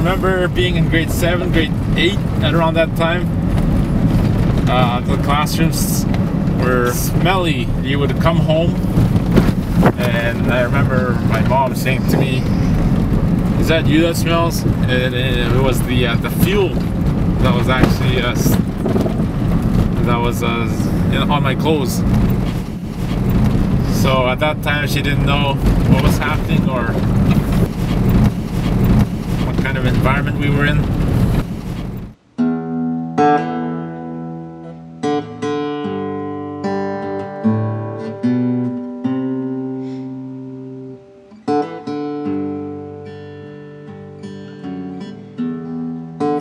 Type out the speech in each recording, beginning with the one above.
remember being in grade 7, grade 8 at around that time. The classrooms were smelly. You would come home and I remember my mom saying to me, "Is that you that smells?" And it was the fuel that was actually on my clothes. So at that time she didn't know what was happening or what kind of environment we were in.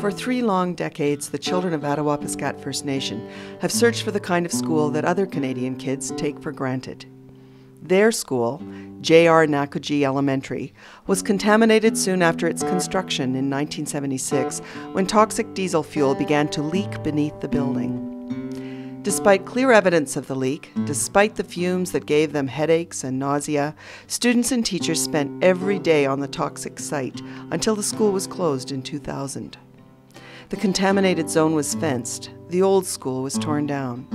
For 3 long decades, the children of Attawapiskat First Nation have searched for the kind of school that other Canadian kids take for granted. Their school, J.R. Nakuji Elementary, was contaminated soon after its construction in 1976 when toxic diesel fuel began to leak beneath the building. Despite clear evidence of the leak, despite the fumes that gave them headaches and nausea, students and teachers spent every day on the toxic site until the school was closed in 2000. The contaminated zone was fenced. The old school was torn down.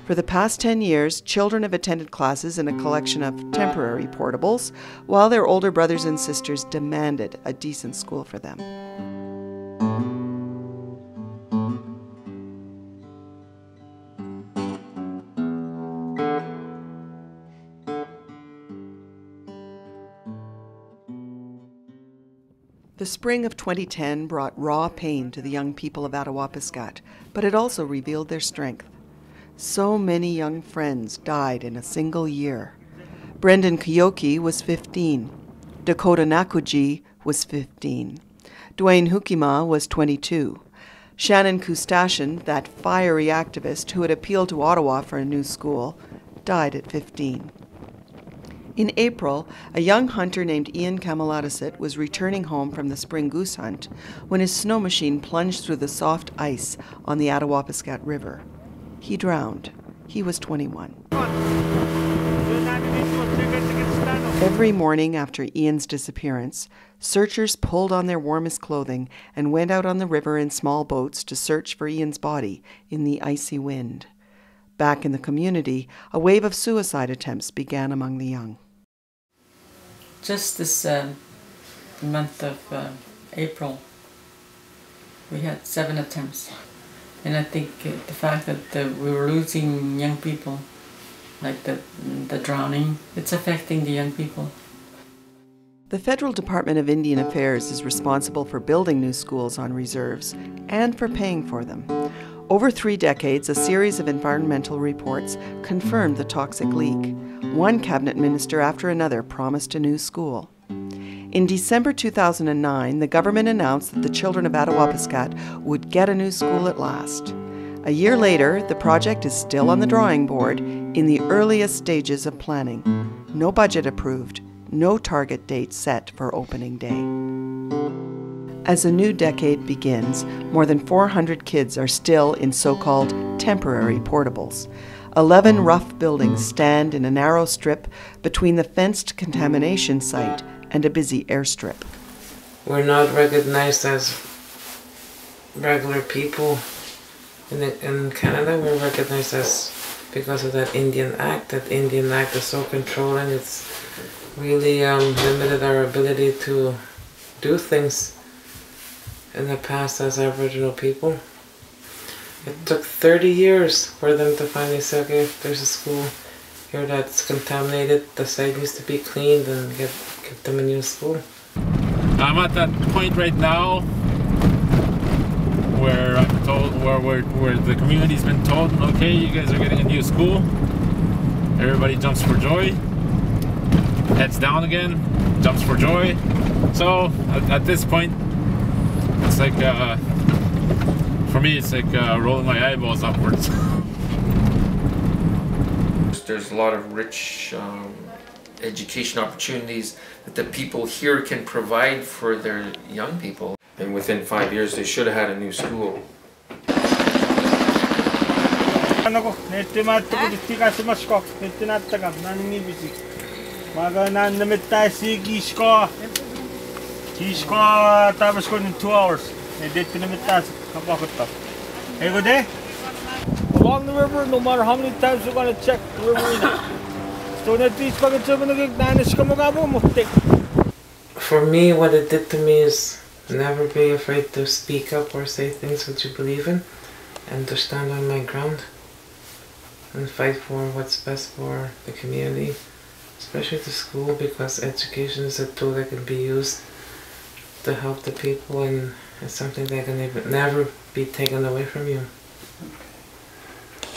For the past 10 years, children have attended classes in a collection of temporary portables, while their older brothers and sisters demanded a decent school for them. The spring of 2010 brought raw pain to the young people of Attawapiskat, but it also revealed their strength. So many young friends died in a single year. Brendan Kiyoki was 15. Dakota Nakuji was 15. Dwayne Hukima was 22. Shannon Kustashian, that fiery activist who had appealed to Ottawa for a new school, died at 15. In April, a young hunter named Ian Kamaladasit was returning home from the spring goose hunt when his snow machine plunged through the soft ice on the Attawapiskat River. He drowned. He was 21. Every morning after Ian's disappearance, searchers pulled on their warmest clothing and went out on the river in small boats to search for Ian's body in the icy wind. Back in the community, a wave of suicide attempts began among the young. Just this month of April, we had 7 attempts. And I think the fact that we were losing young people, like the drowning, it's affecting the young people. The Federal Department of Indian Affairs is responsible for building new schools on reserves and for paying for them. Over 3 decades, a series of environmental reports confirmed the toxic leak. One cabinet minister after another promised a new school. In December 2009, the government announced that the children of Attawapiskat would get a new school at last. A year later, the project is still on the drawing board in the earliest stages of planning. No budget approved, no target date set for opening day. As a new decade begins, more than 400 kids are still in so-called temporary portables. 11 rough buildings stand in a narrow strip between the fenced contamination site and a busy airstrip. We're not recognized as regular people. In Canada, we're recognized as, because of that Indian Act. That Indian Act is so controlling, it's really limited our ability to do things in the past as Aboriginal people. It took 30 years for them to finally say, okay, there's a school here that's contaminated, the site needs to be cleaned and give them a new school. I'm at that point right now where I'm told, where the community's been told, okay, you guys are getting a new school. Everybody jumps for joy, heads down again, jumps for joy. So at this point, it's like, for me, it's like rolling my eyeballs upwards. There's a lot of rich education opportunities that the people here can provide for their young people. And within 5 years, they should have had a new school. She's ko tapos ko in 2 hours. Did pinamitas kapakot ta. Hey, go there. Along the river, no matter how many times you're gonna check the river. So that these pagod sa nagignanis ka magabo mo. For me, what it did to me is never be afraid to speak up or say things that you believe in, and to stand on my ground and fight for what's best for the community, especially the school, because education is a tool that can be used to help the people, and it's something that can never be taken away from you.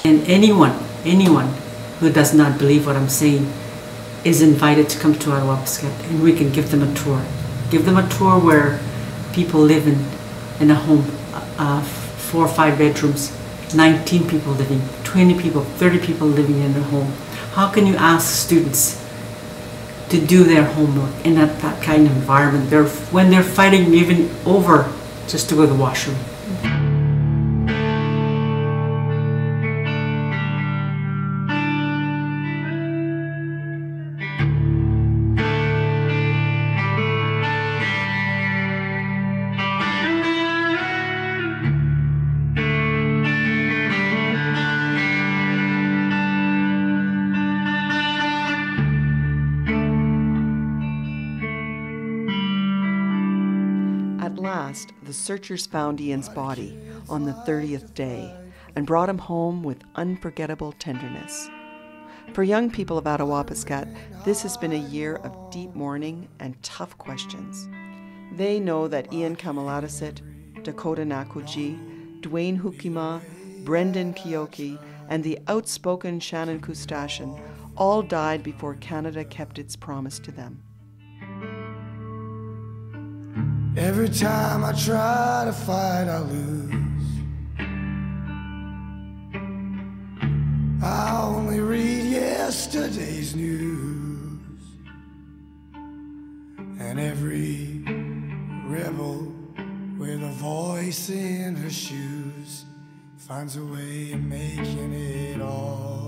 And anyone who does not believe what I'm saying is invited to come to Attawapiskat, and we can give them a tour. Give them a tour where people live in a home, 4 or 5 bedrooms, 19 people living, 20 people, 30 people living in a home. How can you ask students to do their homework in that kind of environment when they're fighting even over just to go to the washroom? At last, the searchers found Ian's body on the 30th day and brought him home with unforgettable tenderness. For young people of Attawapiskat, this has been a year of deep mourning and tough questions. They know that Ian Kamaladasit, Dakota Nakuji, Dwayne Hukima, Brendan Kioki, and the outspoken Shannon Kustashin all died before Canada kept its promise to them. Every time I try to fight, I lose. I only read yesterday's news, and every rebel with a voice in her shoes finds a way of making it all